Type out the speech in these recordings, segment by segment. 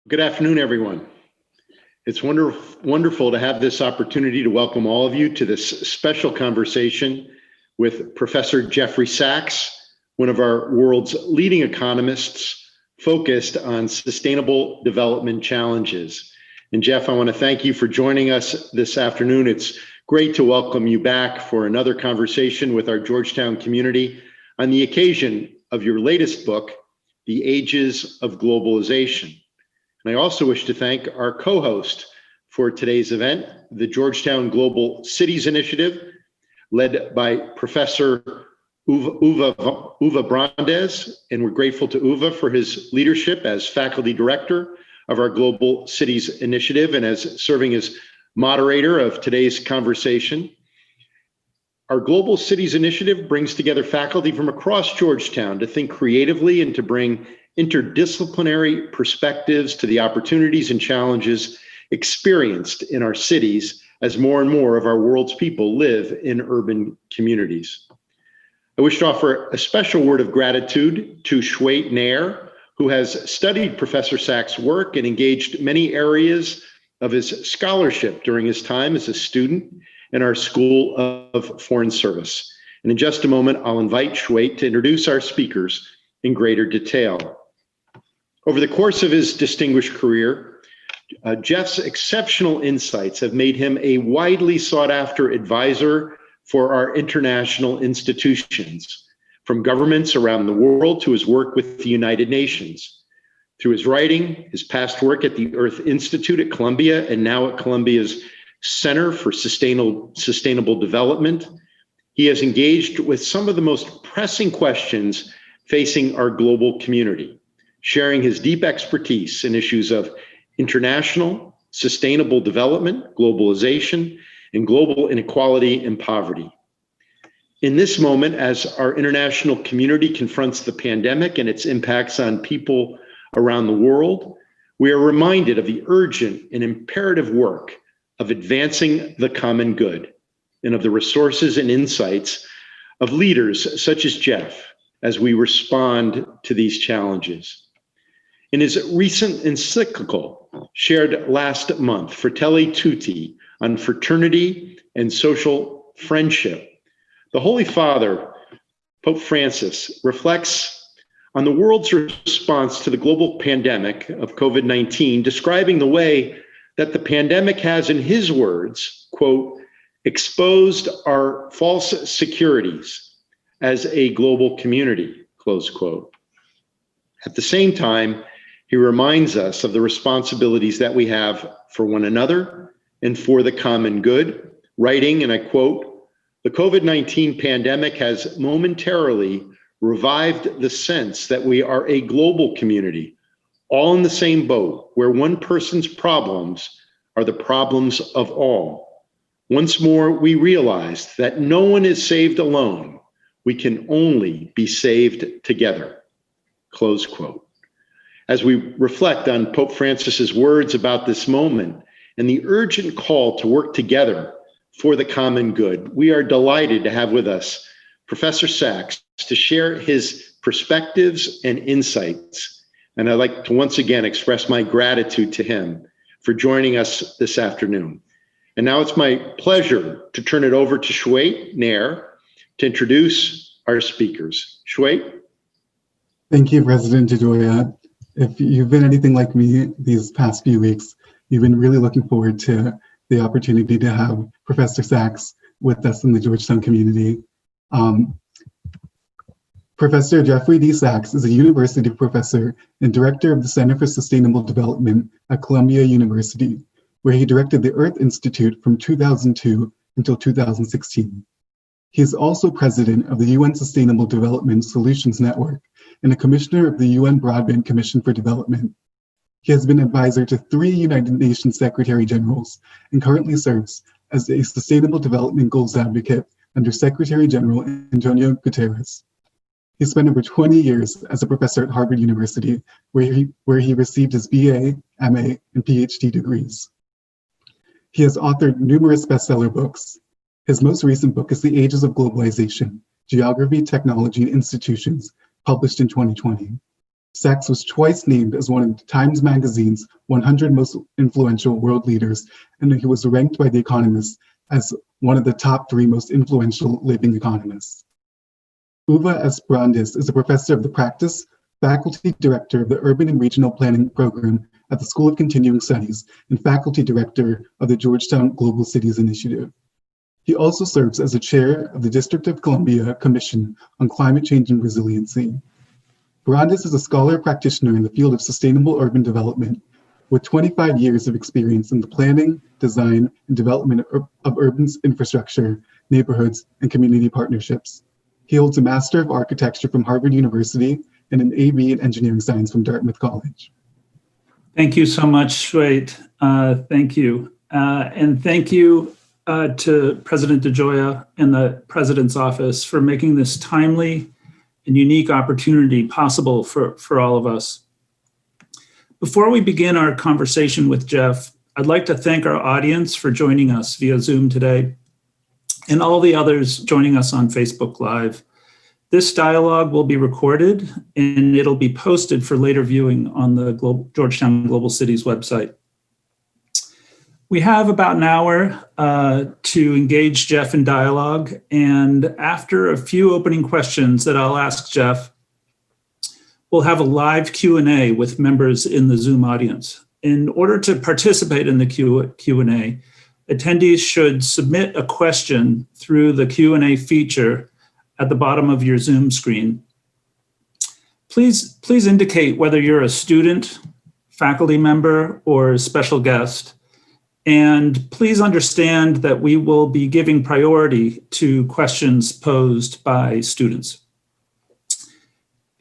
Good afternoon, everyone. It's wonderful to have this opportunity to welcome all of you to this special conversation with Professor Jeffrey Sachs, one of our world's leading economists focused on sustainable development challenges. And Jeff, I want to thank you for joining us this afternoon. It's great to welcome you back for another conversation with our Georgetown community on the occasion of your latest book, The Ages of Globalization. And I also wish to thank our co-host for today's event, the Georgetown Global Cities Initiative, led by Professor Uwe Brandes, and we're grateful to Uwe for his leadership as faculty director of our Global Cities Initiative and as serving as moderator of today's conversation. Our Global Cities Initiative brings together faculty from across Georgetown to think creatively and to bring interdisciplinary perspectives to the opportunities and challenges experienced in our cities as more and more of our world's people live in urban communities. I wish to offer a special word of gratitude to Shwait Nair, who has studied Professor Sachs' work and engaged many areas of his scholarship during his time as a student in our School of Foreign Service. And in just a moment, I'll invite Shwait to introduce our speakers in greater detail. Over the course of his distinguished career, Jeff's exceptional insights have made him a widely sought after advisor for our international institutions, from governments around the world to his work with the United Nations. Through his writing, his past work at the Earth Institute at Columbia, and now at Columbia's Center for Sustainable Development, he has engaged with some of the most pressing questions facing our global community, sharing his deep expertise in issues of international, sustainable development, globalization, and global inequality and poverty. In this moment, as our international community confronts the pandemic and its impacts on people around the world, we are reminded of the urgent and imperative work of advancing the common good and of the resources and insights of leaders such as Jeff as we respond to these challenges. In his recent encyclical, shared last month, Fratelli Tutti, on fraternity and social friendship, the Holy Father, Pope Francis, reflects on the world's response to the global pandemic of COVID-19, describing the way that the pandemic has, in his words, quote, exposed our false securities as a global community, close quote. At the same time, he reminds us of the responsibilities that we have for one another and for the common good, writing, and I quote, "The COVID-19 pandemic has momentarily revived the sense that we are a global community, all in the same boat, where one person's problems are the problems of all. Once more, we realized that no one is saved alone. We can only be saved together," close quote. As we reflect on Pope Francis's words about this moment and the urgent call to work together for the common good, we are delighted to have with us Professor Sachs to share his perspectives and insights. And I'd like to once again express my gratitude to him for joining us this afternoon. And now it's my pleasure to turn it over to Shwait Nair to introduce our speakers. Shwait. Thank you, President Jadoya. If you've been anything like me these past few weeks, you've been really looking forward to the opportunity to have Professor Sachs with us in the Georgetown community. Professor Jeffrey D. Sachs is a university professor and director of the Center for Sustainable Development at Columbia University, where he directed the Earth Institute from 2002 until 2016. He is also president of the UN Sustainable Development Solutions Network and a commissioner of the UN Broadband Commission for Development. He has been advisor to 3 United Nations Secretary Generals and currently serves as a Sustainable Development Goals Advocate under Secretary General Antonio Guterres. He spent over 20 years as a professor at Harvard University, where he received his BA, MA, and PhD degrees. He has authored numerous bestseller books. His most recent book is The Ages of Globalization, Geography, Technology, and Institutions, published in 2020. Sachs was twice named as one of Times Magazine's 100 most influential world leaders, and he was ranked by The Economist as one of the top 3 most influential living economists. Uwe S. is a professor of the practice, faculty director of the Urban and Regional Planning program at the School of Continuing Studies, and faculty director of the Georgetown Global Cities Initiative. He also serves as the chair of the District of Columbia Commission on Climate Change and Resiliency. Brandes is a scholar practitioner in the field of sustainable urban development, with 25 years of experience in the planning, design, and development of urban infrastructure, neighborhoods, and community partnerships. He holds a Master of Architecture from Harvard University and an AB in Engineering Science from Dartmouth College. Thank you so much, Shweta. Thank you. And thank you to President DeGioia and the President's Office for making this timely and unique opportunity possible for all of us. Before we begin our conversation with Jeff, I'd like to thank our audience for joining us via Zoom today and all the others joining us on Facebook Live. This dialogue will be recorded and it'll be posted for later viewing on the Georgetown Global Cities website. We have about an hour to engage Jeff in dialogue, and after a few opening questions that I'll ask Jeff, we'll have a live Q&A with members in the Zoom audience. In order to participate in the Q&A, attendees should submit a question through the Q&A feature at the bottom of your Zoom screen. Please indicate whether you're a student, faculty member, or a special guest. And please understand that we will be giving priority to questions posed by students.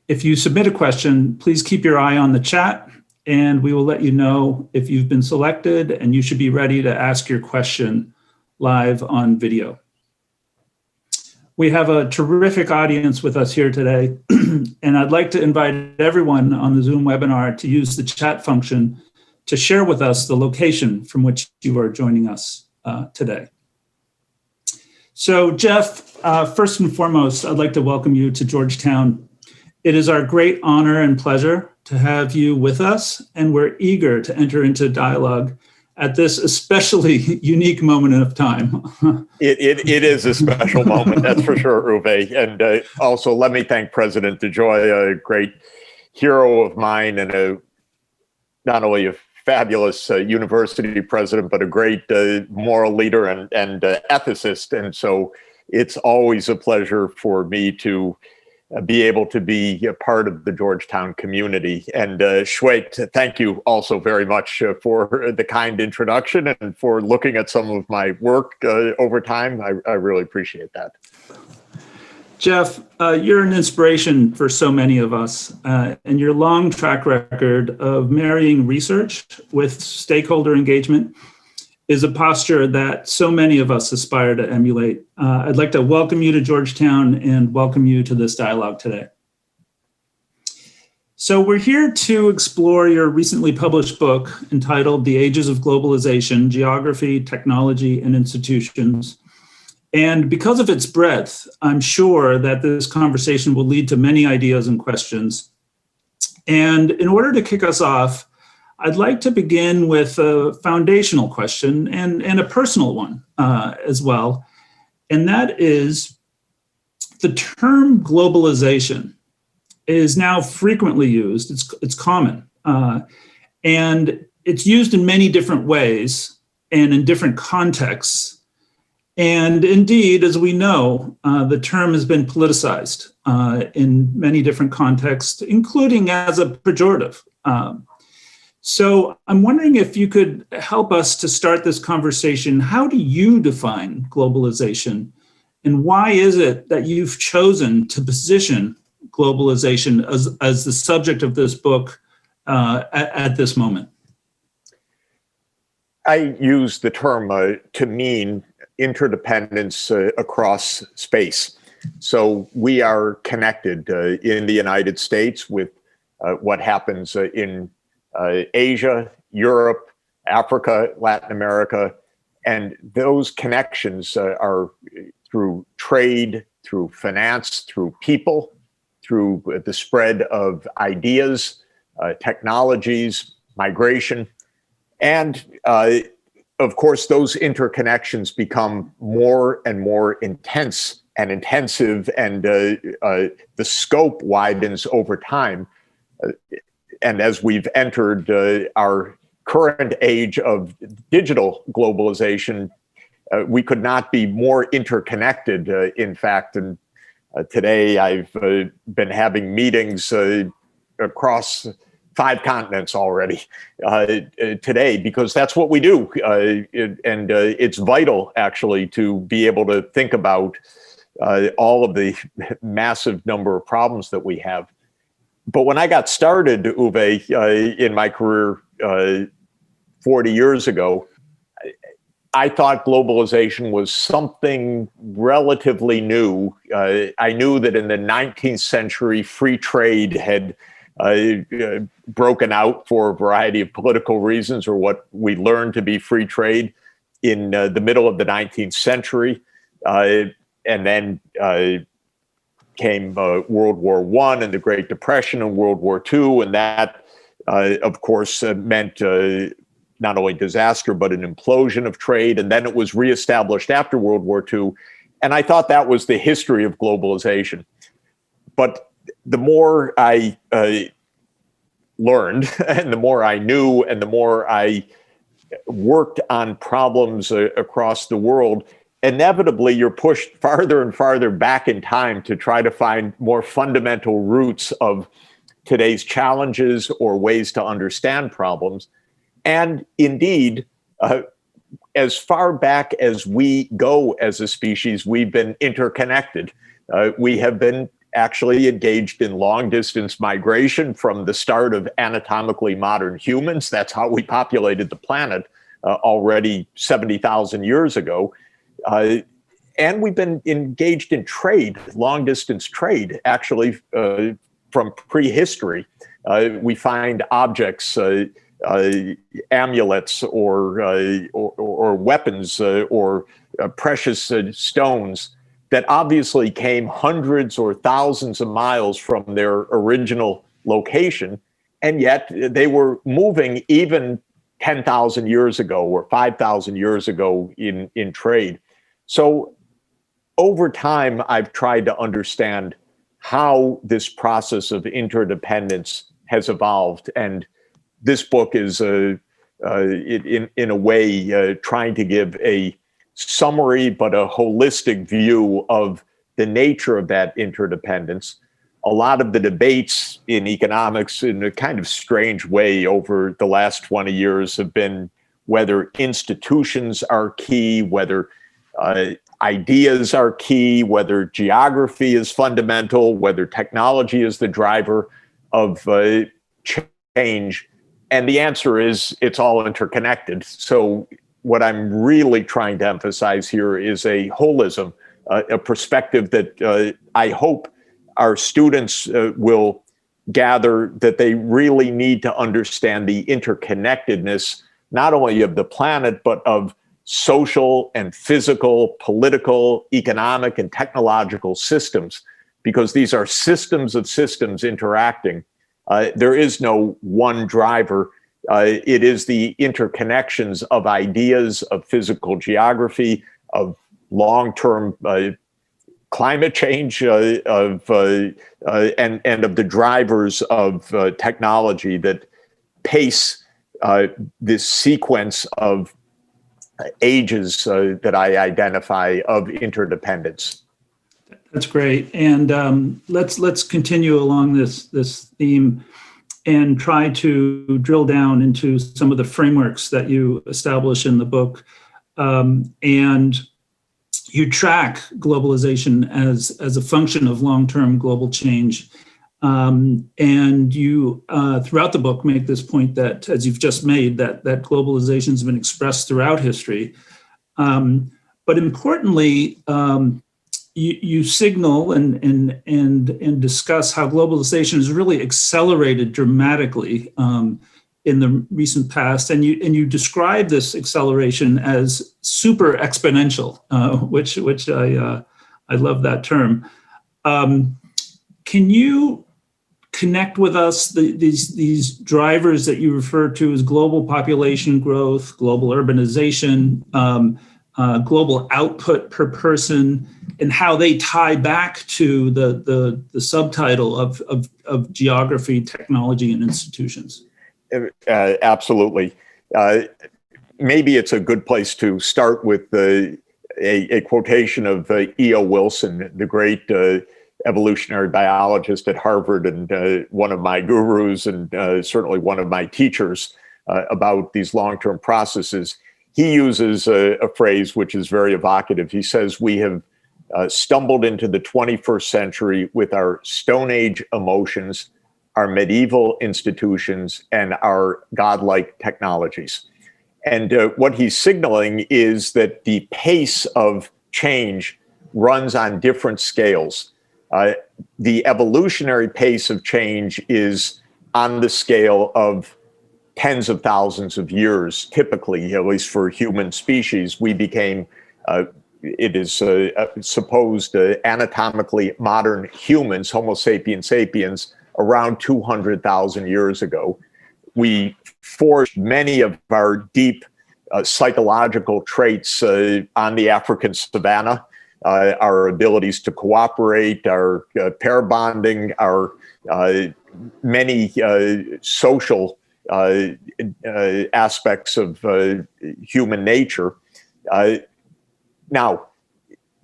If you submit a question, please keep your eye on the chat and we will let you know if you've been selected and you should be ready to ask your question live on video. We have a terrific audience with us here today, and I'd like to invite everyone on the Zoom webinar to use the chat function to share with us the location from which you are joining us today. So Jeff, first and foremost, I'd like to welcome you to Georgetown. It is our great honor and pleasure to have you with us, and we're eager to enter into dialogue at this especially unique moment of time. It is a special moment, that's for sure, Uwe. And also let me thank President DeGioia, a great hero of mine and not only a fabulous university president, but a great moral leader and ethicist. And so it's always a pleasure for me to be able to be a part of the Georgetown community. And Shweta, thank you also very much for the kind introduction and for looking at some of my work over time. I really appreciate that. Jeff, you're an inspiration for so many of us, and your long track record of marrying research with stakeholder engagement is a posture that so many of us aspire to emulate. I'd like to welcome you to Georgetown and welcome you to this dialogue today. So we're here to explore your recently published book entitled The Ages of Globalization, Geography, Technology, and Institutions. And because of its breadth, I'm sure that this conversation will lead to many ideas and questions. And in order to kick us off, I'd like to begin with a foundational question and a personal one as well. And that is, the term globalization is now frequently used. It's common. And it's used in many different ways and in different contexts. And indeed, as we know, the term has been politicized in many different contexts, including as a pejorative. So I'm wondering if you could help us to start this conversation. How do you define globalization? And why is it that you've chosen to position globalization as the subject of this book at this moment? I use the term to mean interdependence across space. So we are connected in the United States with what happens in Asia, Europe, Africa, Latin America, and those connections are through trade, through finance, through people, through the spread of ideas, technologies, migration, and of course, those interconnections become more and more intense and intensive, and the scope widens over time. And as we've entered our current age of digital globalization, we could not be more interconnected, in fact. And today I've been having meetings across 5 continents already today, because that's what we do. And it's vital, actually, to be able to think about all of the massive number of problems that we have. But when I got started, Uwe, in my career 40 years ago, I thought globalization was something relatively new. I knew that in the 19th century, free trade had broken out for a variety of political reasons, or what we learned to be free trade in the middle of the 19th century. And then came World War I and the Great Depression and World War II. And that, of course, meant not only disaster, but an implosion of trade. And then it was reestablished after World War II. And I thought that was the history of globalization. But the more I learned, and the more I knew, and the more I worked on problems across the world, inevitably you're pushed farther and farther back in time to try to find more fundamental roots of today's challenges or ways to understand problems. And indeed, as far back as we go as a species, we've been interconnected. We have been actually engaged in long-distance migration from the start of anatomically modern humans. That's how we populated the planet already 70,000 years ago. And we've been engaged in trade, long-distance trade, actually from prehistory. We find objects, amulets, or weapons, or precious stones that obviously came hundreds or thousands of miles from their original location, and yet they were moving even 10,000 years ago or 5,000 years ago in trade. So over time, I've tried to understand how this process of interdependence has evolved. And this book is, in a way, trying to give a summary but a holistic view of the nature of that interdependence. A lot of the debates in economics, in a kind of strange way, over the last 20 years have been whether institutions are key, whether ideas are key, whether geography is fundamental, whether technology is the driver of change. And the answer is it's all interconnected. So what I'm really trying to emphasize here is a holism, a perspective that I hope our students will gather, that they really need to understand the interconnectedness, not only of the planet, but of social and physical, political, economic, and technological systems, because these are systems of systems interacting. There is no one driver. It is the interconnections of ideas, of physical geography, of long-term climate change, and of the drivers of technology that pace this sequence of ages that I identify of interdependence. That's great. And let's continue along this theme and try to drill down into some of the frameworks that you establish in the book. And you track globalization as a function of long-term global change. And you, throughout the book, make this point that, as you've just made, that globalization has been expressed throughout history. But importantly, you signal and discuss how globalization has really accelerated dramatically in the recent past, and you describe this acceleration as super exponential, which I love that term. Can you connect with us these drivers that you refer to as global population growth, global urbanization, global output per person, and how they tie back to the subtitle of geography, technology, and institutions? Absolutely. Maybe it's a good place to start with a quotation of E.O. Wilson, the great evolutionary biologist at Harvard, and one of my gurus, and certainly one of my teachers about these long-term processes. He uses a phrase which is very evocative. He says, we have stumbled into the 21st century with our Stone Age emotions, our medieval institutions, and our godlike technologies. And what he's signaling is that the pace of change runs on different scales. The evolutionary pace of change is on the scale of tens of thousands of years, typically, at least for human species. We became, it is supposed anatomically modern humans, Homo sapiens sapiens, around 200,000 years ago. We forged many of our deep psychological traits on the African savanna. Our abilities to cooperate, our pair bonding, our many social aspects of human nature. Now,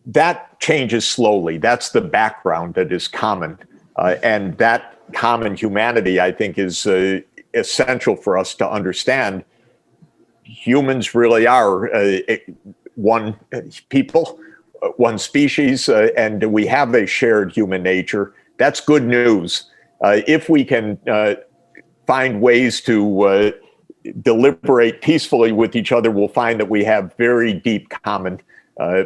that changes slowly. That's the background that is common. And that common humanity, I think, is essential for us to understand. Humans really are one people, one species, and we have a shared human nature. That's good news. If we can find ways to deliberate peacefully with each other, we'll find that we have very deep common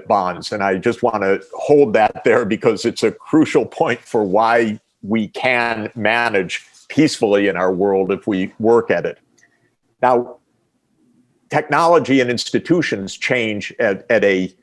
bonds. And I just want to hold that there because it's a crucial point for why we can manage peacefully in our world if we work at it. Now, technology and institutions change at a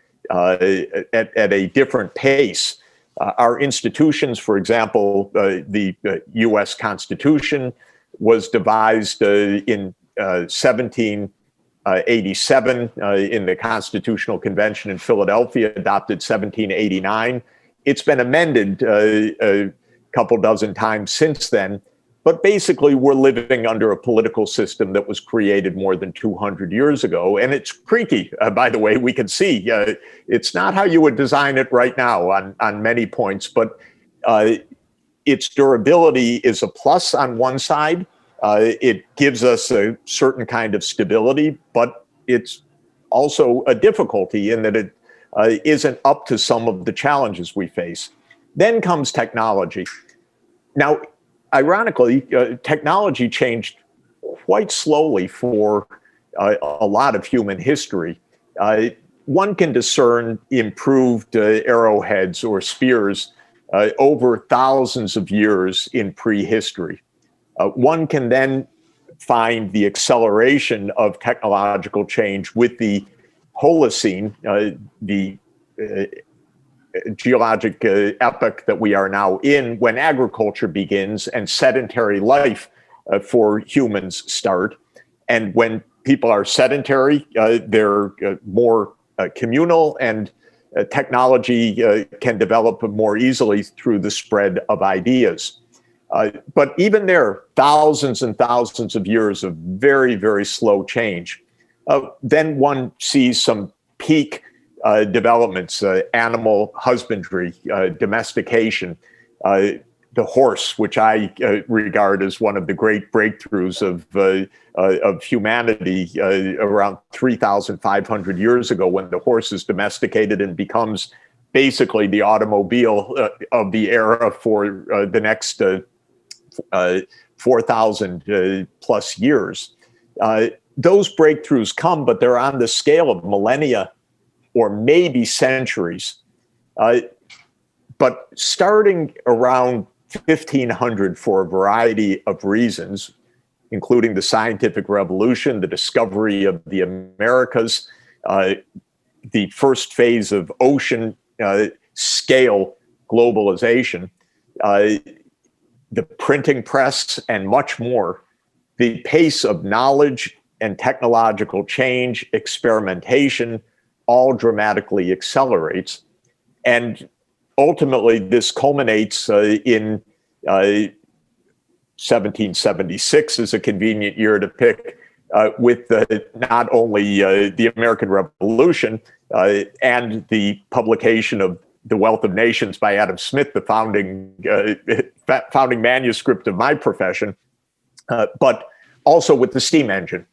different pace. Our institutions, for example, the U.S. Constitution was devised in 1787 in the Constitutional Convention in Philadelphia, adopted 1789. It's been amended a couple dozen times since then. But basically, we're living under a political system that was created more than 200 years ago. And it's creaky, by the way. We can see it's not how you would design it right now on many points, but its durability is a plus on one side. It gives us a certain kind of stability, but it's also a difficulty in that it isn't up to some of the challenges we face. Then comes technology. Now, ironically, technology changed quite slowly for a lot of human history. One can discern improved arrowheads or spears over thousands of years in prehistory. One can then find the acceleration of technological change with the Holocene, the geologic epoch that we are now in, when agriculture begins and sedentary life for humans start. And when people are sedentary, they're more communal, and technology can develop more easily through the spread of ideas. But even there, thousands and thousands of years of very, very slow change. Then one sees some peak developments, animal husbandry, domestication, the horse, which I regard as one of the great breakthroughs of humanity around 3,500 years ago, when the horse is domesticated and becomes basically the automobile of the era for the next 4,000 plus years. Those breakthroughs come, but they're on the scale of millennia or maybe centuries. But starting around 1500, for a variety of reasons, including the scientific revolution, the discovery of the Americas, the first phase of ocean scale globalization, the printing press, and much more, the pace of knowledge and technological change, experimentation, all dramatically accelerates. And ultimately, this culminates in 1776 is a convenient year to pick, with not only the American Revolution and the publication of The Wealth of Nations by Adam Smith, the founding manuscript of my profession, but also with the steam engine.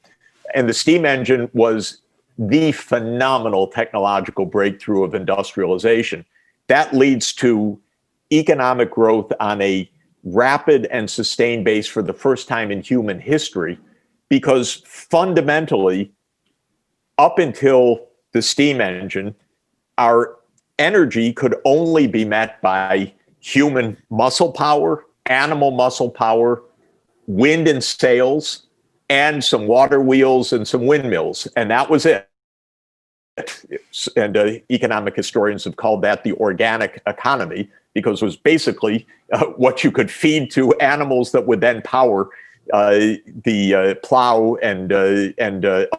And the steam engine was the phenomenal technological breakthrough of industrialization. That leads to economic growth on a rapid and sustained base for the first time in human history, because fundamentally, up until the steam engine, our energy could only be met by human muscle power, animal muscle power, wind and sails, and some water wheels and some windmills. And that was it. And economic historians have called that the organic economy, because it was basically what you could feed to animals that would then power the plow and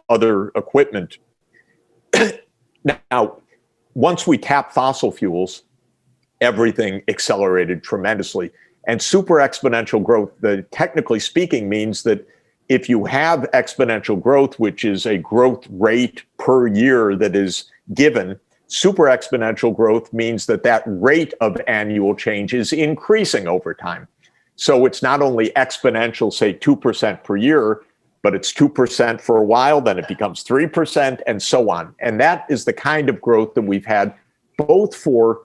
other equipment. Now, once we tapped fossil fuels, everything accelerated tremendously. And super exponential growth, technically speaking, means that if you have exponential growth, which is a growth rate per year that is given, super exponential growth means that that rate of annual change is increasing over time. So it's not only exponential, say 2% per year, but it's 2% for a while, then it becomes 3%, and so on. And that is the kind of growth that we've had, both for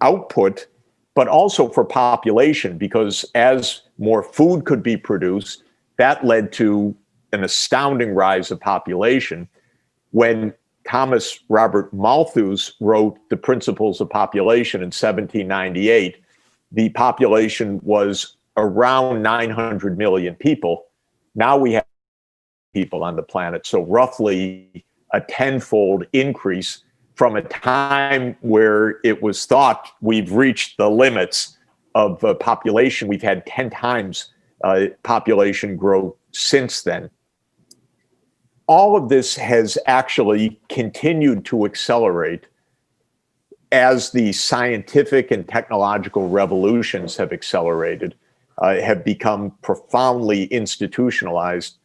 output, but also for population, because as more food could be produced, that led to an astounding rise of population. When Thomas Robert Malthus wrote The Principles of Population in 1798, the population was around 900 million people. Now we have people on the planet, so roughly a tenfold increase from a time where it was thought we've reached the limits of population. We've had 10 times population growth since then. All of this has actually continued to accelerate as the scientific and technological revolutions have accelerated, have become profoundly institutionalized.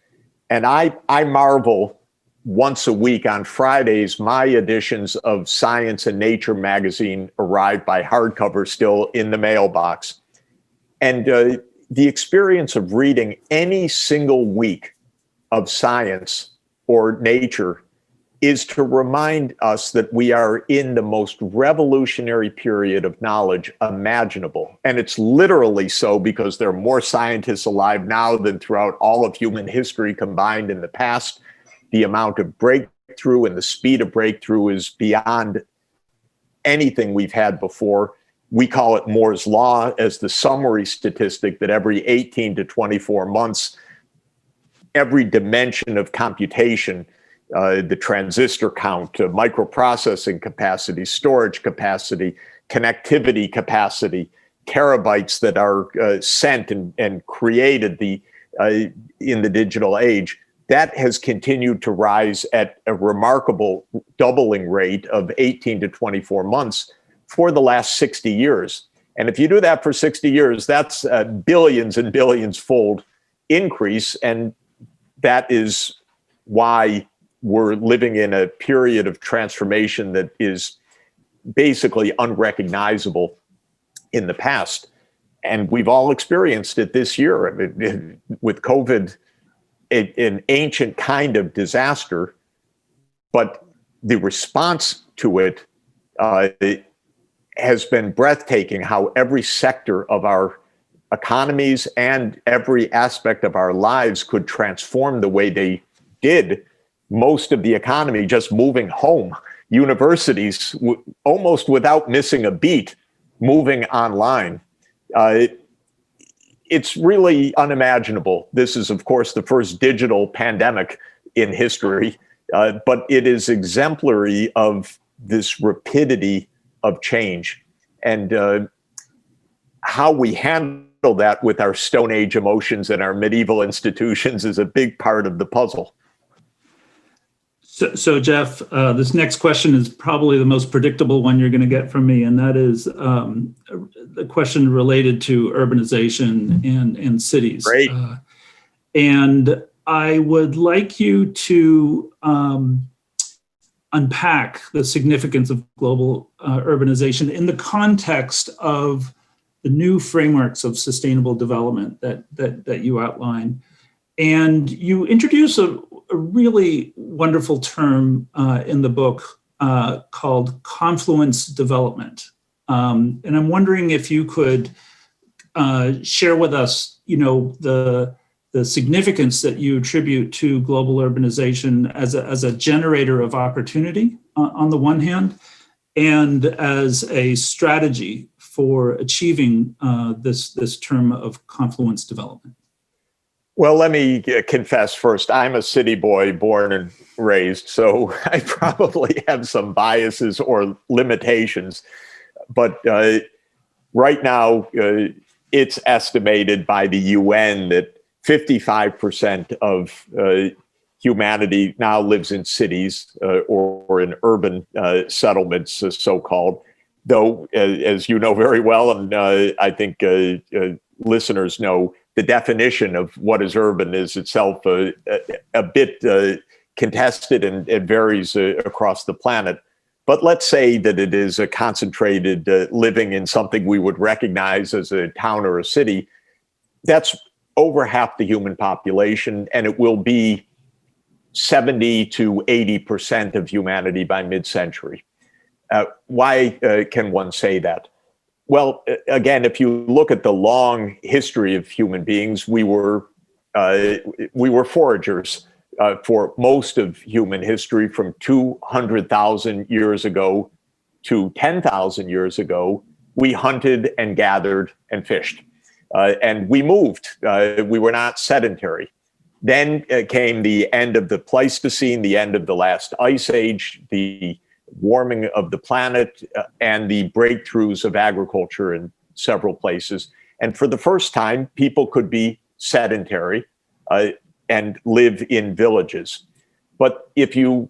And I marvel once a week on Fridays, my editions of Science and Nature magazine arrive by hardcover still in the mailbox. And the experience of reading any single week of Science or Nature is to remind us that we are in the most revolutionary period of knowledge imaginable. And it's literally so, because there are more scientists alive now than throughout all of human history combined in the past. The amount of breakthrough and the speed of breakthrough is beyond anything we've had before. We call it Moore's Law as the summary statistic that every 18 to 24 months, every dimension of computation, the transistor count, microprocessing capacity, storage capacity, connectivity capacity, terabytes that are sent and created in the digital age, that has continued to rise at a remarkable doubling rate of 18 to 24 months for the last 60 years. And if you do that for 60 years, that's a billions and billions fold increase. And that is why we're living in a period of transformation that is basically unrecognizable in the past. And we've all experienced it this year. I mean, with COVID, an ancient kind of disaster, but the response to it has been breathtaking, how every sector of our economies and every aspect of our lives could transform the way they did. Most of the economy just moving home, universities almost without missing a beat, moving online. It's really unimaginable. This is, of course, the first digital pandemic in history, but it is exemplary of this rapidity of change. And how we handle that with our Stone Age emotions and our medieval institutions is a big part of the puzzle. So Jeff, this next question is probably the most predictable one you're going to get from me, and that is the question related to urbanization and cities. Great. And I would like you to unpack the significance of global urbanization in the context of the new frameworks of sustainable development that you outline. And you introduce a really wonderful term in the book called confluence development. And I'm wondering if you could share with us, the significance that you attribute to global urbanization as a generator of opportunity on the one hand, and as a strategy for achieving this term of confluence development. Well, let me confess first, I'm a city boy born and raised, so I probably have some biases or limitations. But right now, it's estimated by the UN that 55% of humanity now lives in cities or in urban settlements, so-called. Though, as you know very well, and I think listeners know, the definition of what is urban is itself a bit contested and it varies across the planet. But let's say that it is a concentrated living in something we would recognize as a town or a city. That's over half the human population, and it will be 70 to 80% of humanity by mid-century. Why can one say that? Well, again, if you look at the long history of human beings, we were foragers for most of human history, from 200,000 years ago to 10,000 years ago. We hunted and gathered and fished, and we moved. We were not sedentary. Then came the end of the Pleistocene, the end of the last ice age, the warming of the planet, and the breakthroughs of agriculture in several places. And for the first time, people could be sedentary and live in villages. But if you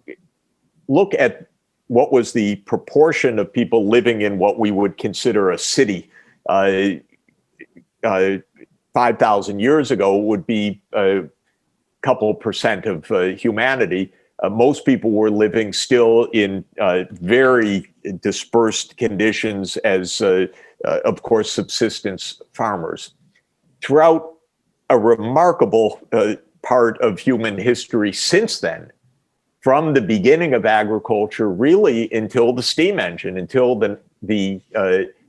look at what was the proportion of people living in what we would consider a city 5,000 years ago, would be a couple percent of humanity. Most people were living still in very dispersed conditions as, of course, subsistence farmers. Throughout a remarkable part of human history since then, from the beginning of agriculture, really until the steam engine, until the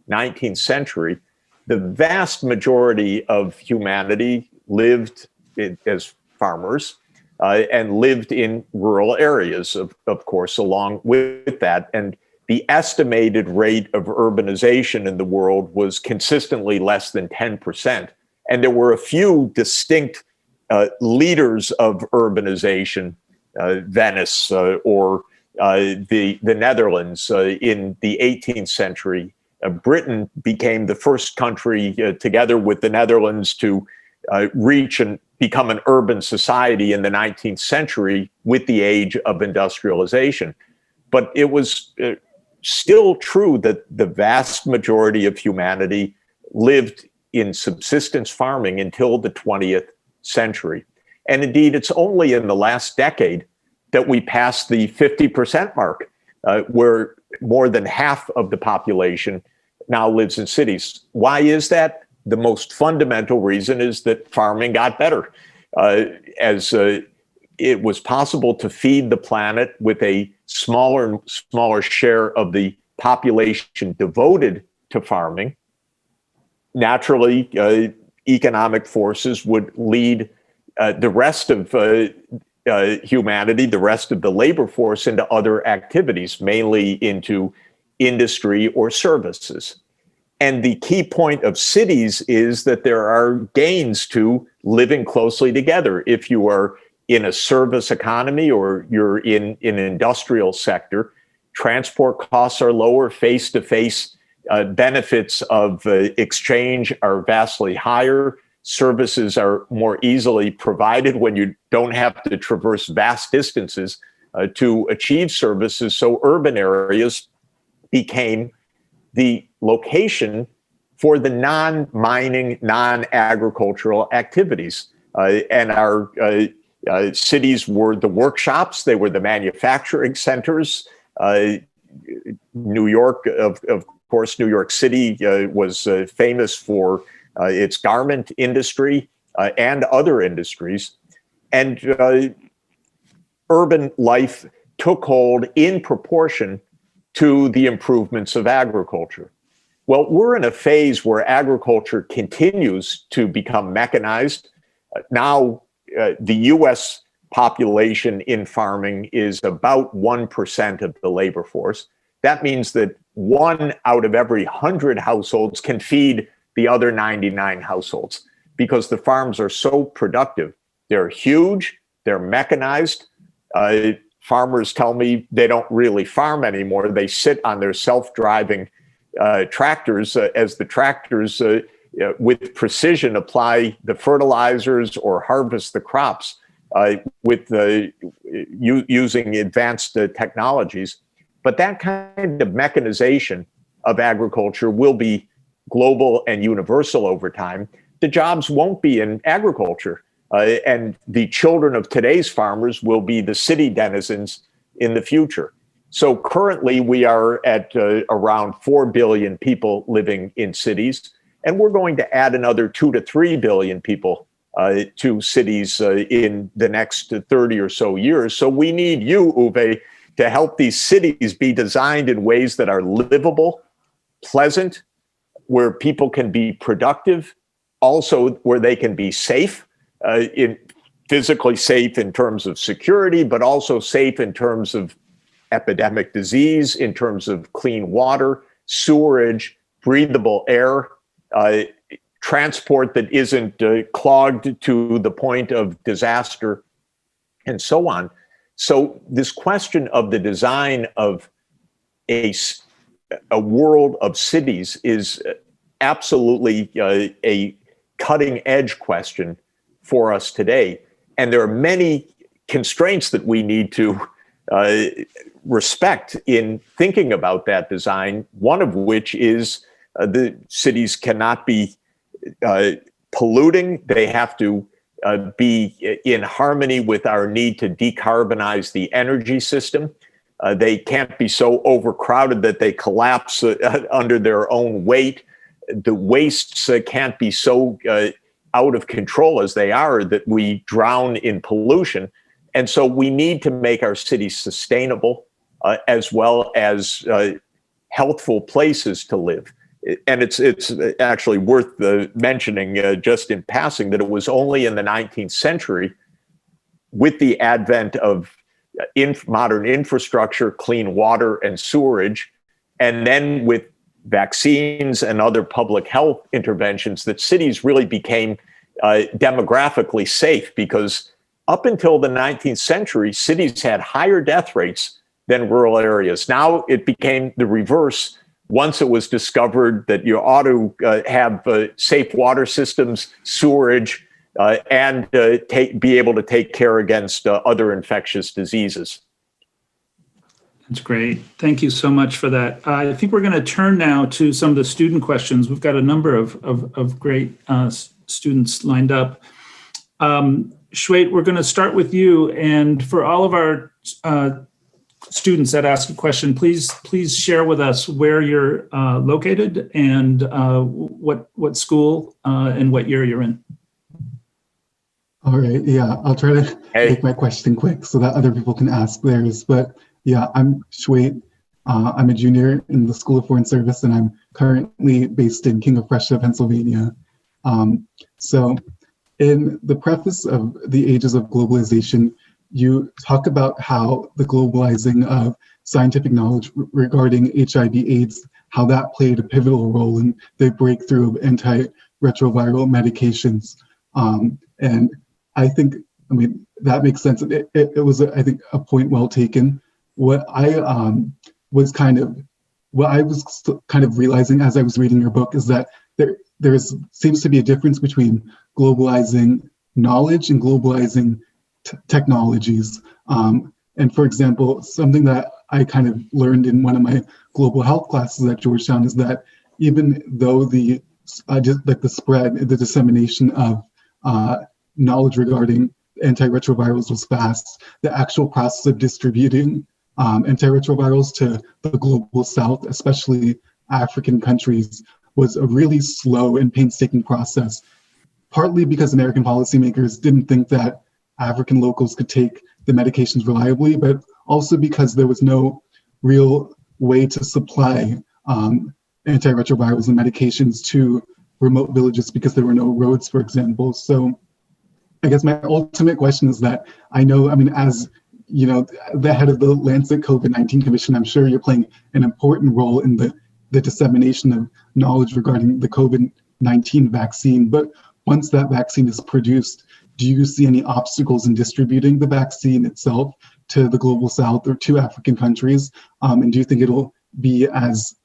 19th century, the vast majority of humanity lived as farmers. And lived in rural areas, of course, along with that. And the estimated rate of urbanization in the world was consistently less than 10%. And there were a few distinct leaders of urbanization, Venice or the Netherlands in the 18th century. Britain became the first country, together with the Netherlands, to reach and become an urban society in the 19th century with the age of industrialization. But it was still true that the vast majority of humanity lived in subsistence farming until the 20th century. And indeed, it's only in the last decade that we passed the 50% mark, where more than half of the population now lives in cities. Why is that? The most fundamental reason is that farming got better. As it was possible to feed the planet with a smaller and smaller share of the population devoted to farming, naturally, economic forces would lead the rest of humanity, the rest of the labor force, into other activities, mainly into industry or services. And the key point of cities is that there are gains to living closely together. If you are in a service economy or you're in an industrial sector, transport costs are lower, face-to-face benefits of exchange are vastly higher. Services are more easily provided when you don't have to traverse vast distances to achieve services. So urban areas became the location for the non-mining, non-agricultural activities. And our cities were the workshops, they were the manufacturing centers. New York, of course, New York City was famous for its garment industry and other industries. And urban life took hold in proportion to the improvements of agriculture. Well, we're in a phase where agriculture continues to become mechanized. Now, the US population in farming is about 1% of the labor force. That means that 1 out of every 100 households can feed the other 99 households because the farms are so productive. They're huge, they're mechanized. Farmers tell me they don't really farm anymore. They sit on their self-driving tractors as the tractors with precision apply the fertilizers or harvest the crops with using advanced technologies. But that kind of mechanization of agriculture will be global and universal over time. The jobs won't be in agriculture. And the children of today's farmers will be the city denizens in the future. So currently we are at around 4 billion people living in cities, and we're going to add another 2 to 3 billion people to cities in the next 30 or so years. So we need you, Uwe, to help these cities be designed in ways that are livable, pleasant, where people can be productive, also where they can be safe, physically safe in terms of security, but also safe in terms of epidemic disease, in terms of clean water, sewerage, breathable air, transport that isn't clogged to the point of disaster, and so on. So this question of the design of a world of cities is absolutely a cutting edge question for us today. And there are many constraints that we need to respect in thinking about that design, one of which is the cities cannot be polluting. They have to be in harmony with our need to decarbonize the energy system. They can't be so overcrowded that they collapse under their own weight. The wastes can't be so out of control as they are that we drown in pollution. And so we need to make our cities sustainable as well as healthful places to live. And it's actually worth mentioning just in passing that it was only in the 19th century, with the advent of modern infrastructure, clean water and sewerage, and then with vaccines and other public health interventions, that cities really became demographically safe, because up until the 19th century, cities had higher death rates than rural areas. Now it became the reverse. Once it was discovered that you ought to have safe water systems, sewerage, and be able to take care against other infectious diseases. That's great. Thank you so much for that. I think we're going to turn now to some of the student questions. We've got a number of great students lined up. Shweta, we're going to start with you. And for all of our students that ask a question, please share with us where you're located and what school and what year you're in. All right, yeah, I'll try to make my question quick so that other people can ask theirs. But yeah, I'm Shweta. I'm a junior in the School of Foreign Service, and I'm currently based in King of Prussia, Pennsylvania. So in the preface of the Ages of Globalization, you talk about how the globalizing of scientific knowledge regarding HIV/AIDS, how that played a pivotal role in the breakthrough of antiretroviral medications. And I think, that makes sense. It was, I think, a point well taken. What I was kind of what I was kind of realizing as I was reading your book is that there seems to be a difference between globalizing knowledge and globalizing technologies. And for example, something that I kind of learned in one of my global health classes at Georgetown is that even though the spread, the dissemination of knowledge regarding antiretrovirals was fast, the actual process of distributing antiretrovirals to the global south, especially African countries, was a really slow and painstaking process, partly because American policymakers didn't think that African locals could take the medications reliably, but also because there was no real way to supply antiretrovirals and medications to remote villages because there were no roads, for example. So I guess my ultimate question is that I mean, as you know, the head of the Lancet COVID-19 Commission, I'm sure you're playing an important role in the dissemination of knowledge regarding the COVID-19 vaccine. But once that vaccine is produced, do you see any obstacles in distributing the vaccine itself to the global south or to African countries? And do you think it'll be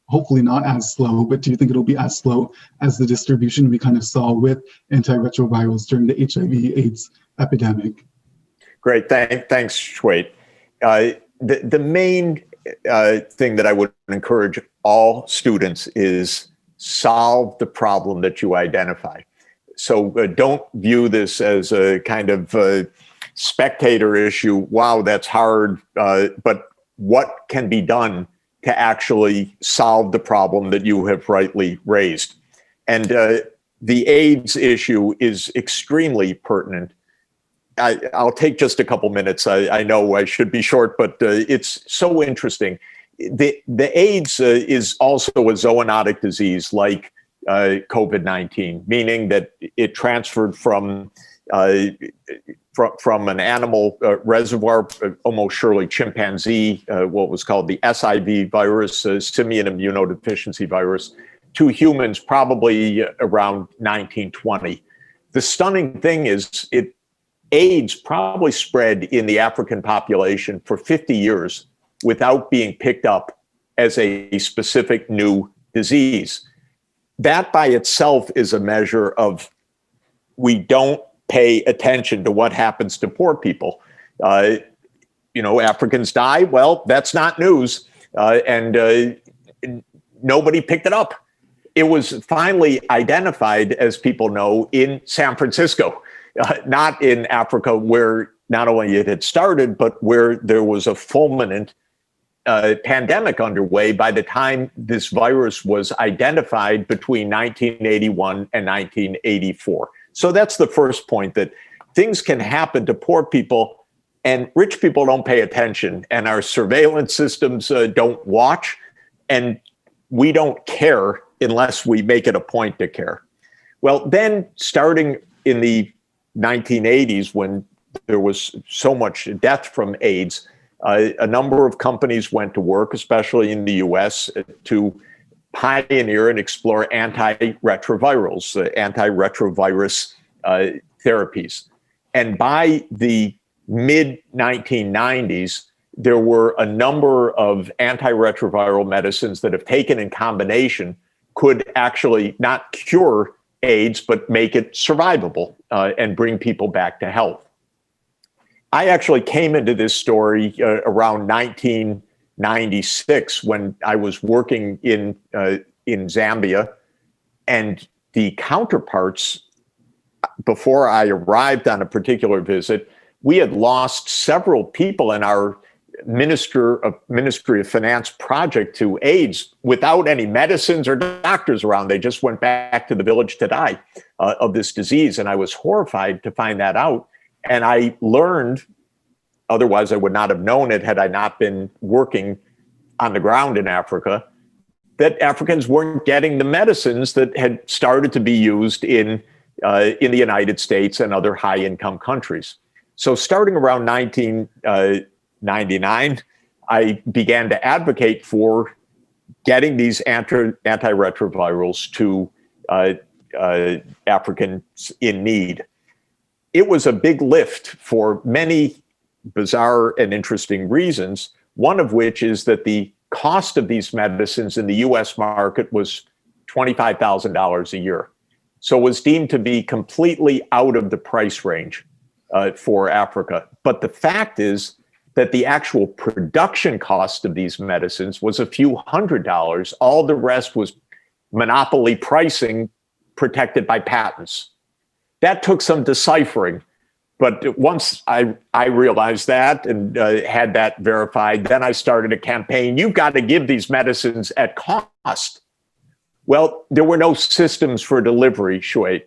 hopefully not as slow, but do you think it'll be as slow as the distribution we kind of saw with antiretrovirals during the HIV/AIDS epidemic? Great, thanks, Shwait. The main thing that I would encourage all students is solve the problem that you identify. So don't view this as a kind of spectator issue. Wow, that's hard. But what can be done to actually solve the problem that you have rightly raised? And the AIDS issue is extremely pertinent. I'll take just a couple minutes. I know I should be short, but it's so interesting. The AIDS is also a zoonotic disease like COVID-19, meaning that it transferred from an animal reservoir, almost surely chimpanzee, what was called the SIV virus, simian immunodeficiency virus, to humans probably around 1920. The stunning thing is AIDS probably spread in the African population for 50 years without being picked up as a specific new disease. That by itself is a measure of we don't pay attention to what happens to poor people. Africans die, well, that's not news. And nobody picked it up. It was finally identified, as people know, in San Francisco. Not in Africa, where not only it had started, but where there was a fulminant pandemic underway by the time this virus was identified between 1981 and 1984. So that's the first point, that things can happen to poor people and rich people don't pay attention, and our surveillance systems don't watch, and we don't care unless we make it a point to care. Well, then starting in the 1980s, when there was so much death from AIDS, a number of companies went to work, especially in the US, to pioneer and explore antiretrovirals, antiretrovirus therapies. And by the mid-1990s, there were a number of antiretroviral medicines that, if taken in combination, could actually not cure AIDS, but make it survivable and bring people back to health. I actually came into this story around 1996 when I was working in Zambia, and the counterparts, before I arrived on a particular visit, we had lost several people in our Ministry of Finance project to AIDS without any medicines or doctors around. They just went back to the village to die of this disease. And I was horrified to find that out. And I learned, otherwise I would not have known it had I not been working on the ground in Africa, that Africans weren't getting the medicines that had started to be used in the United States and other high-income countries. So starting around 1999, I began to advocate for getting these antiretrovirals to Africans in need. It was a big lift for many bizarre and interesting reasons, one of which is that the cost of these medicines in the US market was $25,000 a year. So it was deemed to be completely out of the price range for Africa. But the fact is that the actual production cost of these medicines was a few $100s. All the rest was monopoly pricing protected by patents. That took some deciphering. But once I realized that and had that verified, then I started a campaign. You've got to give these medicines at cost. Well, there were no systems for delivery, Shweta,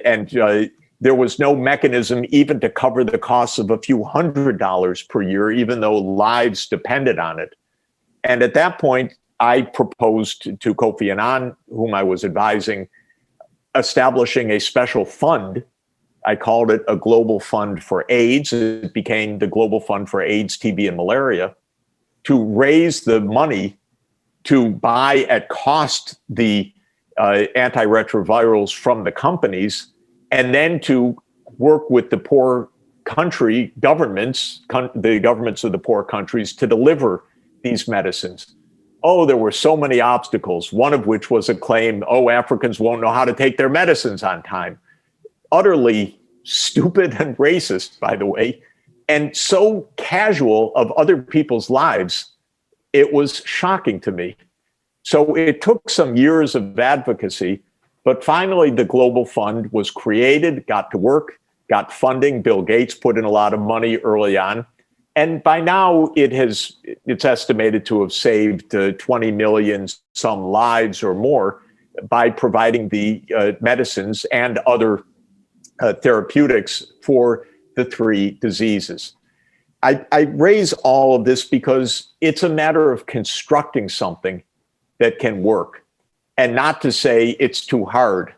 and there was no mechanism even to cover the costs of a few $100s per year, even though lives depended on it. And at that point, I proposed to Kofi Annan, whom I was advising, establishing a special fund. I called it a Global Fund for AIDS. It became the Global Fund for AIDS, TB, and Malaria, to raise the money to buy at cost the antiretrovirals from the companies, and then to work with the poor country governments, the governments of the poor countries, to deliver these medicines. Oh, there were so many obstacles, one of which was a claim, oh, Africans won't know how to take their medicines on time. Utterly stupid and racist, by the way, and so casual of other people's lives, it was shocking to me. So it took some years of advocacy, but finally the Global Fund was created, got to work, got funding. Bill Gates put in a lot of money early on. And by now it's estimated to have saved 20 million some lives or more by providing the medicines and other therapeutics for the 3 diseases. I raise all of this because it's a matter of constructing something that can work, and not to say it's too hard.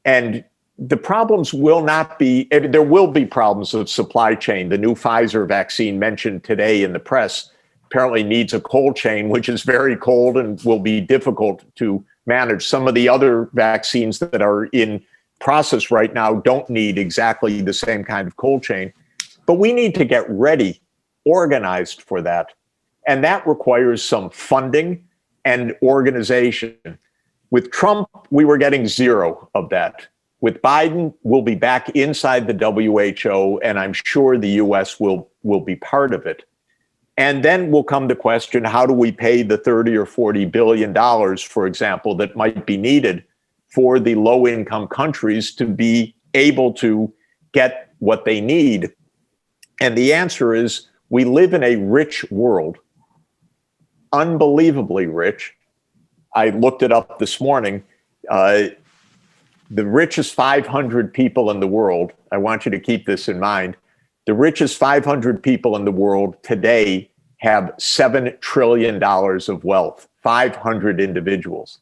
And the problems will not be, there will be problems of supply chain. The new Pfizer vaccine mentioned today in the press apparently needs a cold chain, which is very cold and will be difficult to manage. Some of the other vaccines that are in process right now don't need exactly the same kind of cold chain. But we need to get ready, organized for that. And that requires some funding and organization. With Trump, we were getting zero of that. With Biden, we'll be back inside the WHO, and I'm sure the US will be part of it. And then will come the question, how do we pay the $30 or $40 billion, for example, that might be needed for the low-income countries to be able to get what they need? And the answer is, we live in a rich world, unbelievably rich. I looked it up this morning. The richest 500 people in the world, I want you to keep this in mind, the richest 500 people in the world today have $7 trillion of wealth, 500 individuals.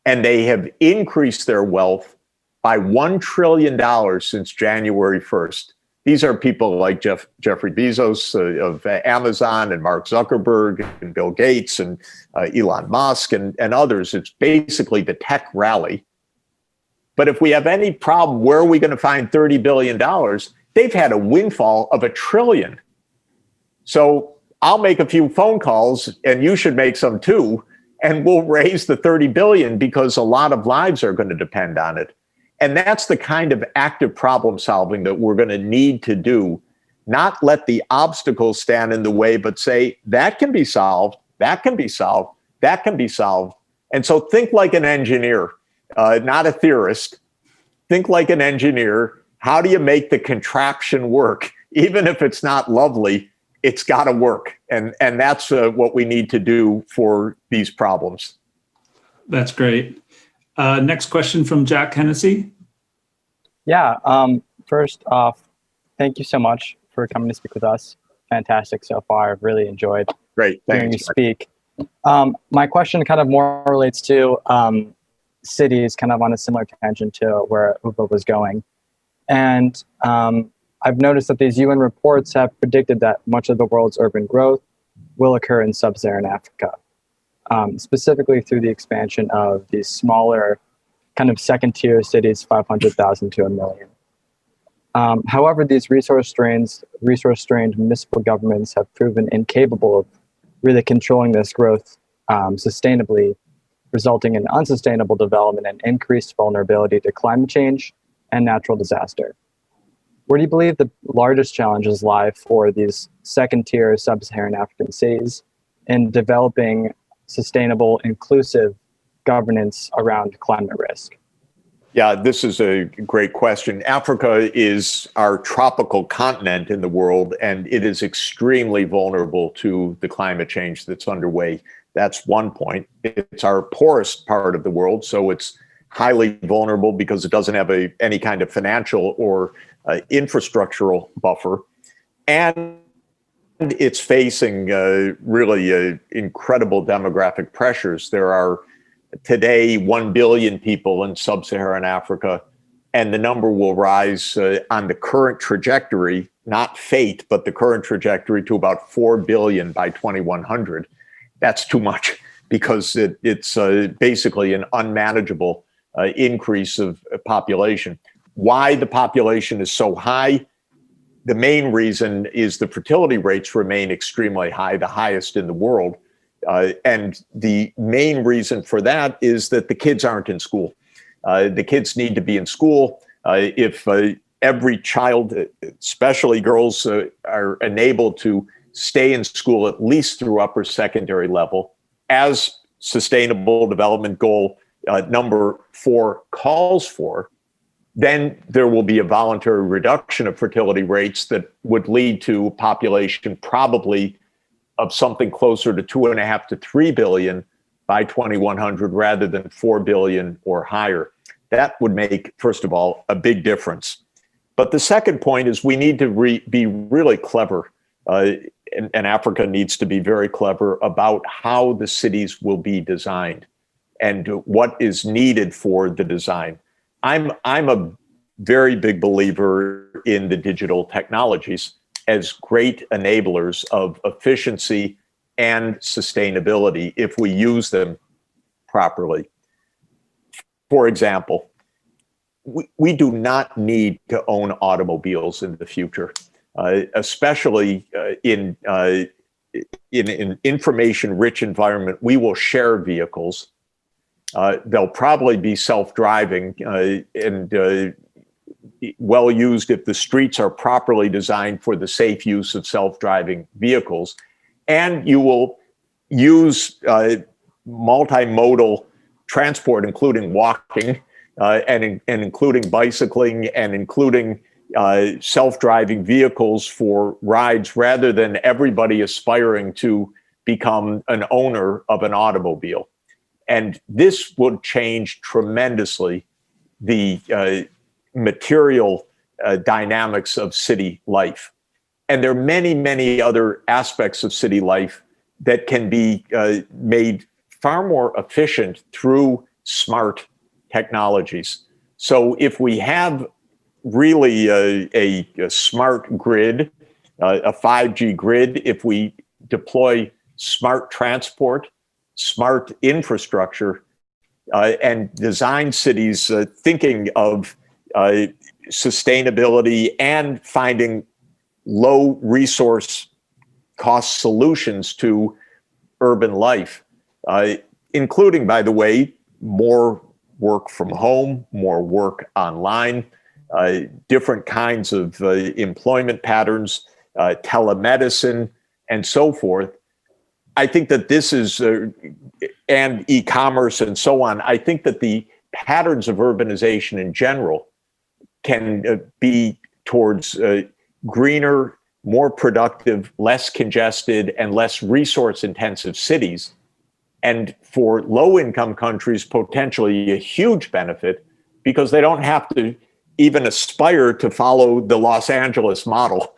And they have increased their wealth by $1 trillion since January 1st. These are people like Jeffrey Bezos of Amazon, and Mark Zuckerberg and Bill Gates and Elon Musk and others. It's basically the tech rally. But if we have any problem, where are we going to find $30 billion? They've had a windfall of $1 trillion. So I'll make a few phone calls, and you should make some too, and we'll raise the $30 billion because a lot of lives are going to depend on it. And that's the kind of active problem solving that we're going to need to do. Not let the obstacles stand in the way, but say, that can be solved, that can be solved, that can be solved. And so think like an engineer, not a theorist. Think like an engineer. How do you make the contraption work? Even if it's not lovely, it's got to work. And that's what we need to do for these problems. That's great. Next question from Jack Hennessy. Yeah, first off, thank you so much for coming to speak with us. Fantastic so far. I've really enjoyed hearing you speak. My question kind of more relates to cities, kind of on a similar tangent to where Uwe was going. And I've noticed that these UN reports have predicted that much of the world's urban growth will occur in sub-Saharan Africa, specifically through the expansion of these smaller kind of second-tier cities, 500,000 to 1 million. However, these resource-strained municipal governments have proven incapable of really controlling this growth sustainably, resulting in unsustainable development and increased vulnerability to climate change and natural disaster. Where do you believe the largest challenges lie for these second-tier sub-Saharan African cities in developing sustainable, inclusive governance around climate risk? Yeah, this is a great question. Africa is our tropical continent in the world, and it is extremely vulnerable to the climate change that's underway. That's one point. It's our poorest part of the world, so it's highly vulnerable because it doesn't have any kind of financial or infrastructural buffer. And it's facing really incredible demographic pressures. There are today 1 billion people in sub-Saharan Africa, and the number will rise on the current trajectory, not fate, but the current trajectory, to about 4 billion by 2100. That's too much because it's basically an unmanageable increase of population. Why the population is so high? The main reason is the fertility rates remain extremely high, the highest in the world. And the main reason for that is that the kids aren't in school. The kids need to be in school. If every child, especially girls, are enabled to stay in school at least through upper secondary level, as Sustainable Development Goal number 4 calls for, then there will be a voluntary reduction of fertility rates that would lead to a population probably of something closer to 2.5 to 3 billion by 2100 rather than 4 billion or higher. That would make, first of all, a big difference. But the second point is we need to be really clever, and Africa needs to be very clever about how the cities will be designed and what is needed for the design. I'm a very big believer in the digital technologies as great enablers of efficiency and sustainability if we use them properly. For example, we do not need to own automobiles in the future, especially in an information-rich environment. We will share vehicles. They'll probably be self-driving and well used if the streets are properly designed for the safe use of self-driving vehicles. And you will use multimodal transport, including walking and including bicycling and including self-driving vehicles for rides rather than everybody aspiring to become an owner of an automobile. And this would change tremendously the material dynamics of city life. And there are many, many other aspects of city life that can be made far more efficient through smart technologies. So if we have really a smart grid, a 5G grid, if we deploy smart transport, smart infrastructure, and design cities thinking of sustainability and finding low resource cost solutions to urban life, including, by the way, more work from home, more work online, different kinds of employment patterns, telemedicine, and so forth. I think that this is, and e-commerce and so on, I think that the patterns of urbanization in general can be towards greener, more productive, less congested, and less resource-intensive cities. And for low-income countries, potentially a huge benefit because they don't have to even aspire to follow the Los Angeles model,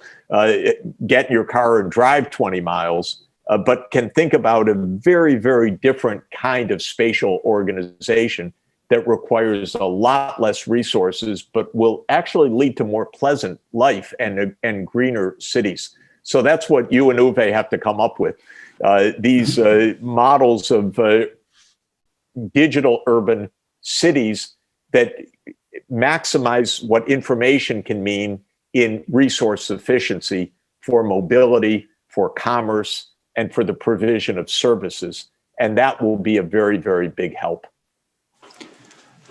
get in your car and drive 20 miles, but can think about a very, very different kind of spatial organization that requires a lot less resources, but will actually lead to more pleasant life and greener cities. So that's what you and Uwe have to come up with. These models of digital urban cities that maximize what information can mean in resource efficiency for mobility, for commerce, and for the provision of services. And that will be a very, very big help.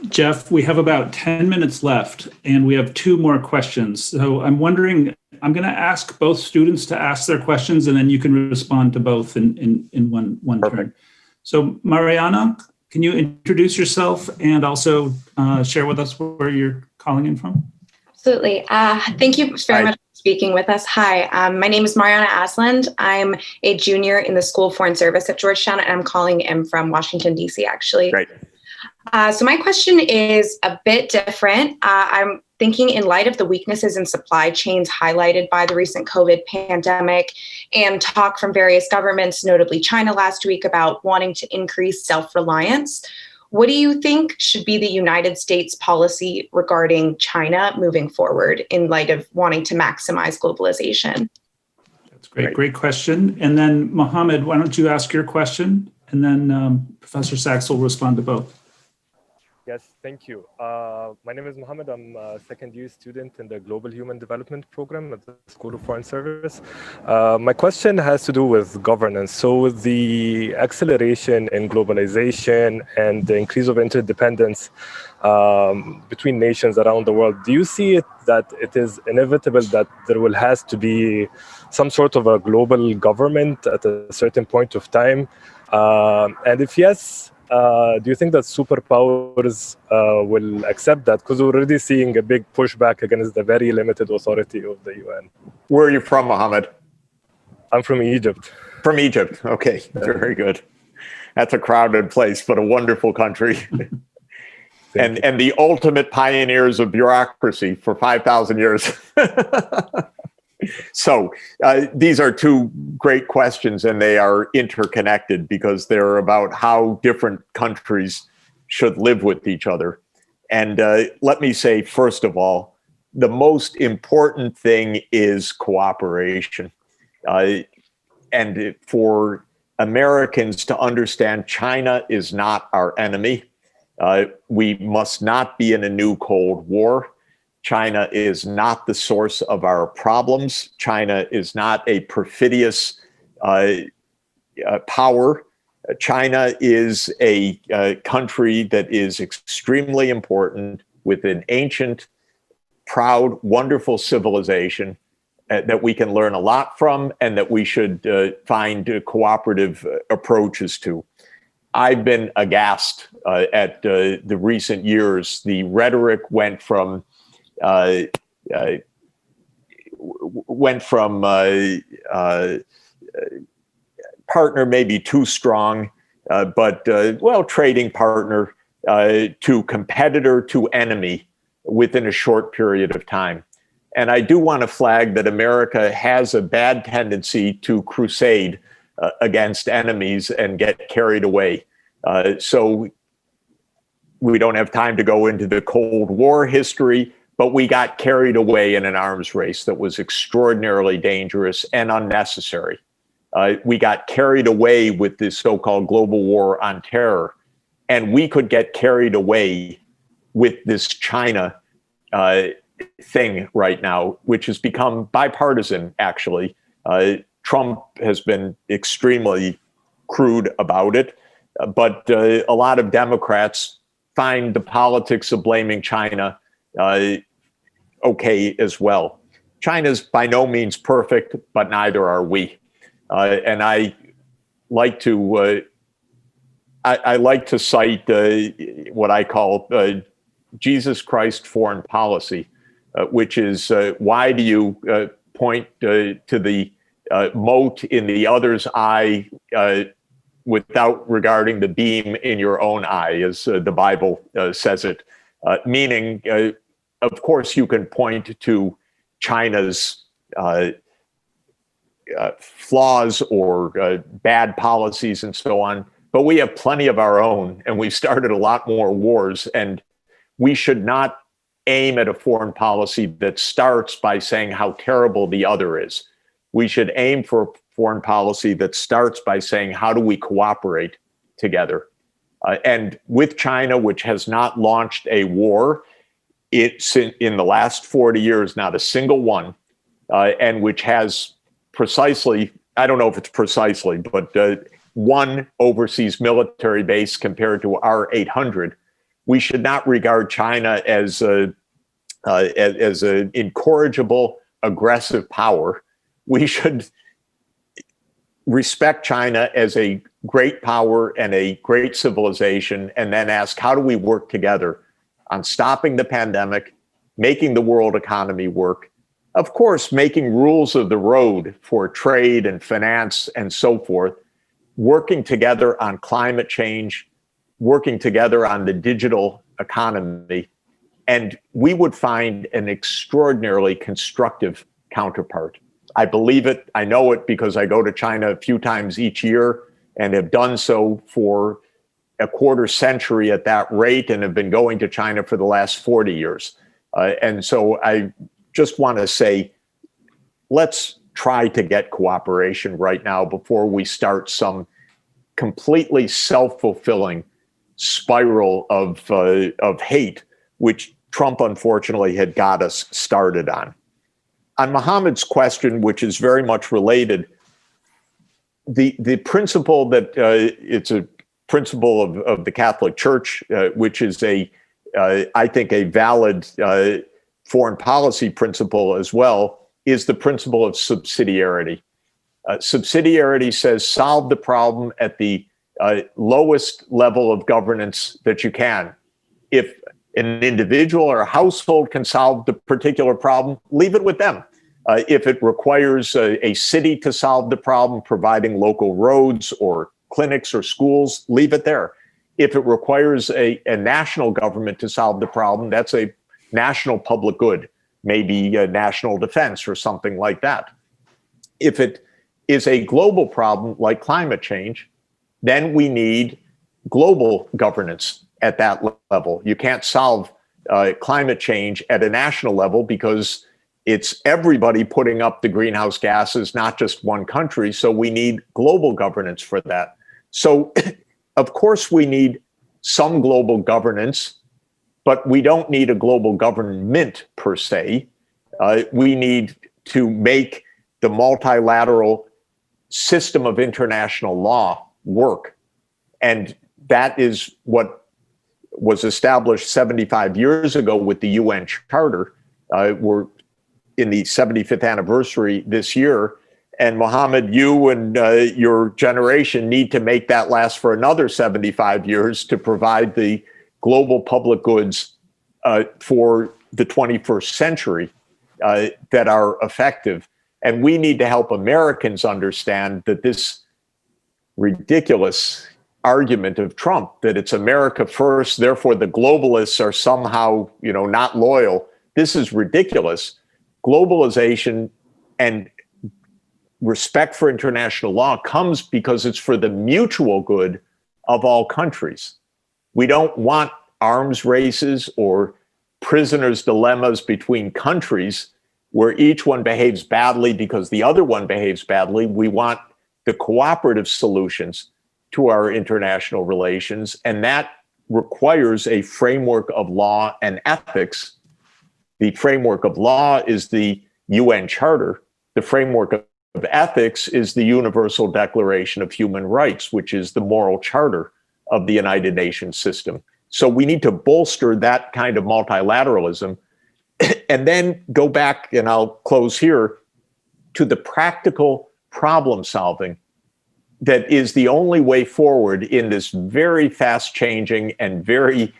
Jeff, we have about 10 minutes left, and we have 2 more questions. So I'm wondering, I'm going to ask both students to ask their questions, and then you can respond to both in one turn. So Mariana, can you introduce yourself and also share with us where you're calling in from? Absolutely. Thank you very much for speaking with us. Hi, my name is Mariana Asland. I'm a junior in the School of Foreign Service at Georgetown, and I'm calling in from Washington, D.C., actually. Great. So my question is a bit different. I'm thinking in light of the weaknesses in supply chains highlighted by the recent COVID pandemic and talk from various governments, notably China last week, about wanting to increase self-reliance. What do you think should be the United States policy regarding China moving forward in light of wanting to maximize globalization? That's great. Great question. And then Mohammed, why don't you ask your question? And then Professor Sachs will respond to both. Yes, thank you. My name is Mohammed. I'm a second-year student in the Global Human Development Program at the School of Foreign Service. My question has to do with governance. So with the acceleration in globalization and the increase of interdependence between nations around the world, do you see it that it is inevitable that there will has to be some sort of a global government at a certain point of time? And if yes, do you think that superpowers will accept that? Because we're already seeing a big pushback against the very limited authority of the UN. Where are you from, Mohammed? I'm from Egypt. From Egypt. Okay, very good. That's a crowded place, but a wonderful country. and the ultimate pioneers of bureaucracy for 5,000 years. So these are 2 great questions, and they are interconnected because they're about how different countries should live with each other. And let me say, first of all, the most important thing is cooperation. And for Americans to understand, China is not our enemy. We must not be in a new Cold War. China is not the source of our problems. China is not a perfidious power. China is a country that is extremely important with an ancient, proud, wonderful civilization that we can learn a lot from and that we should find cooperative approaches to. I've been aghast at the recent years. The rhetoric went from partner maybe too strong, but trading partner to competitor to enemy within a short period of time. And I do want to flag that America has a bad tendency to crusade against enemies and get carried away. So we don't have time to go into the Cold War history, but we got carried away in an arms race that was extraordinarily dangerous and unnecessary. We got carried away with this so-called global war on terror, and we could get carried away with this China thing right now, which has become bipartisan, actually. Trump has been extremely crude about it, but a lot of Democrats find the politics of blaming China okay as well. China's by no means perfect, but neither are we. And I like to cite what I call Jesus Christ foreign policy, which is why do you point to the mote in the other's eye without regarding the beam in your own eye, as the Bible says it, meaning, of course, you can point to China's flaws or bad policies and so on, but we have plenty of our own, and we've started a lot more wars, and we should not aim at a foreign policy that starts by saying how terrible the other is. We should aim for a foreign policy that starts by saying, how do we cooperate together? And with China, which has not launched a war in the last 40 years, not a single one, and which has precisely I don't know if it's precisely, but one overseas military base compared to our 800. We should not regard China as an incorrigible, aggressive power. We should respect China as a great power and a great civilization, and then ask, how do we work together on stopping the pandemic, making the world economy work, of course, making rules of the road for trade and finance and so forth, working together on climate change, working together on the digital economy, and we would find an extraordinarily constructive counterpart. I believe it, I know it, because I go to China a few times each year and have done so for a quarter century at that rate, and have been going to China for the last 40 years. And so I just want to say, let's try to get cooperation right now before we start some completely self-fulfilling spiral of hate, which Trump unfortunately had got us started on. On Mohammed's question, which is very much related, the principle that it's a principle of the Catholic Church, which is I think a valid foreign policy principle as well, is the principle of subsidiarity. Subsidiarity says solve the problem at the lowest level of governance that you can. If an individual or a household can solve the particular problem, leave it with them. If it requires a city to solve the problem, providing local roads or clinics or schools, leave it there. If it requires a national government to solve the problem, that's a national public good, maybe national defense or something like that. If it is a global problem like climate change, then we need global governance at that level. You can't solve climate change at a national level because it's everybody putting up the greenhouse gases, not just one country. So we need global governance for that. So of course we need some global governance, but we don't need a global government per se. We need to make the multilateral system of international law work. And that is what was established 75 years ago with the UN Charter. We're in the 75th anniversary this year. And Mohammed, you and your generation need to make that last for another 75 years to provide the global public goods for the 21st century that are effective. And we need to help Americans understand that this ridiculous argument of Trump, that it's America first, therefore the globalists are somehow, not loyal. This is ridiculous. Globalization and respect for international law comes because it's for the mutual good of all countries. We don't want arms races or prisoners' dilemmas between countries where each one behaves badly because the other one behaves badly. We want the cooperative solutions to our international relations, and that requires a framework of law and ethics. The framework of law is the UN Charter. The framework of ethics is the Universal Declaration of Human Rights, which is the moral charter of the United Nations system. So we need to bolster that kind of multilateralism and then go back, and I'll close here, to the practical problem solving that is the only way forward in this very fast changing and very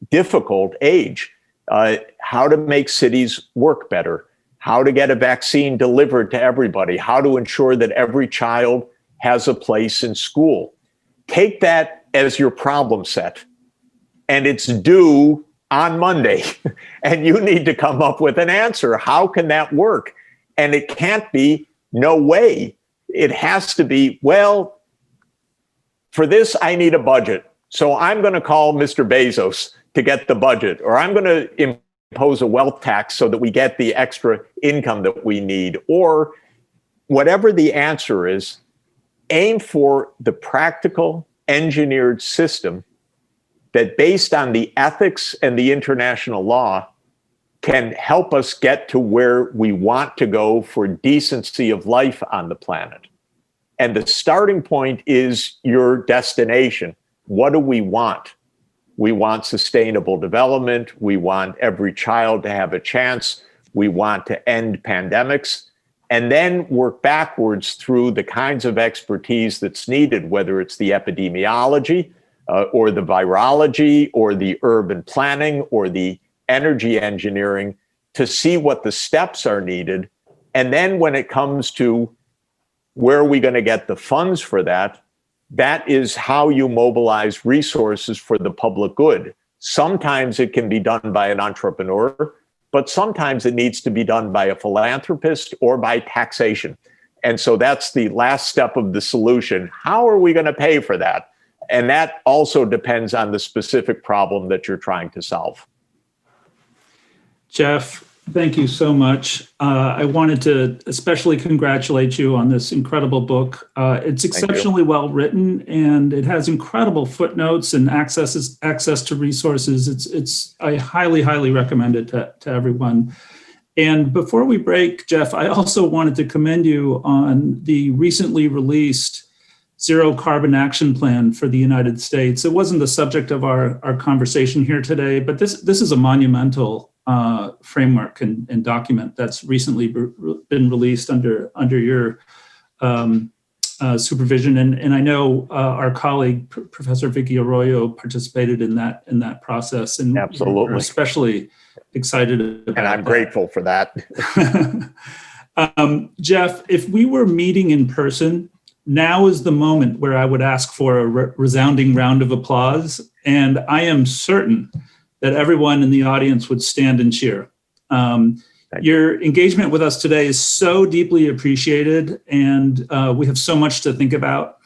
difficult age. How to make cities work better, how to get a vaccine delivered to everybody, how to ensure that every child has a place in school. Take that as your problem set, and it's due on Monday, and you need to come up with an answer. How can that work? And it can't be no way. It has to be, well, for this, I need a budget. So I'm going to call Mr. Bezos to get the budget, or I'm going to impose a wealth tax so that we get the extra income that we need, or whatever the answer is, aim for the practical engineered system that, based on the ethics and the international law, can help us get to where we want to go for decency of life on the planet. And the starting point is your destination. What do we want? We want sustainable development. We want every child to have a chance. We want to end pandemics, and then work backwards through the kinds of expertise that's needed, whether it's the epidemiology or the virology or the urban planning or the energy engineering, to see what the steps are needed. And then when it comes to where are we going to get the funds for that, that is how you mobilize resources for the public good. Sometimes it can be done by an entrepreneur, but sometimes it needs to be done by a philanthropist or by taxation. And so that's the last step of the solution. How are we going to pay for that? And that also depends on the specific problem that you're trying to solve. Jeff, thank you so much. I wanted to especially congratulate you on this incredible book. It's exceptionally well written, and it has incredible footnotes and access to resources. I highly recommend it to everyone. And before we break, Jeff, I also wanted to commend you on the recently released Zero Carbon Action Plan for the United States. It wasn't the subject of our conversation here today, but this is a monumental framework and document that's recently been released under your supervision. And I know our colleague, Professor Vicky Arroyo, participated in that process. And absolutely, we're especially excited about and I'm grateful for that. Jeff, if we were meeting in person, now is the moment where I would ask for a resounding round of applause. And I am certain that everyone in the audience would stand and cheer. Your engagement with us today is so deeply appreciated, and we have so much to think about.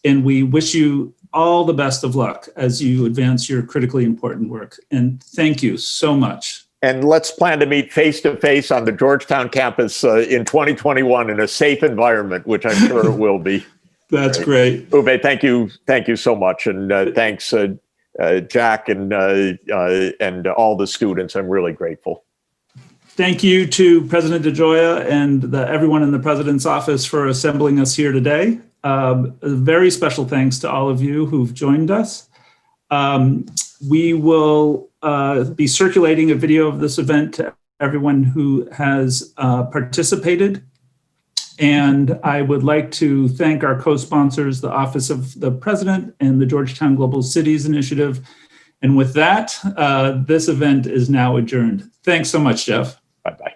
And we wish you all the best of luck as you advance your critically important work. And thank you so much. And let's plan to meet face-to-face on the Georgetown campus in 2021 in a safe environment, which I'm sure it will be. That's great. Uwe, thank you so much. And thanks, Jack and all the students. I'm really grateful. Thank you to President DeGioia and everyone in the President's office for assembling us here today. A very special thanks to all of you who've joined us. We will be circulating a video of this event to everyone who has participated. And I would like to thank our co-sponsors, the Office of the President and the Georgetown Global Cities Initiative. And with that, this event is now adjourned. Thanks so much, Jeff. Bye-bye.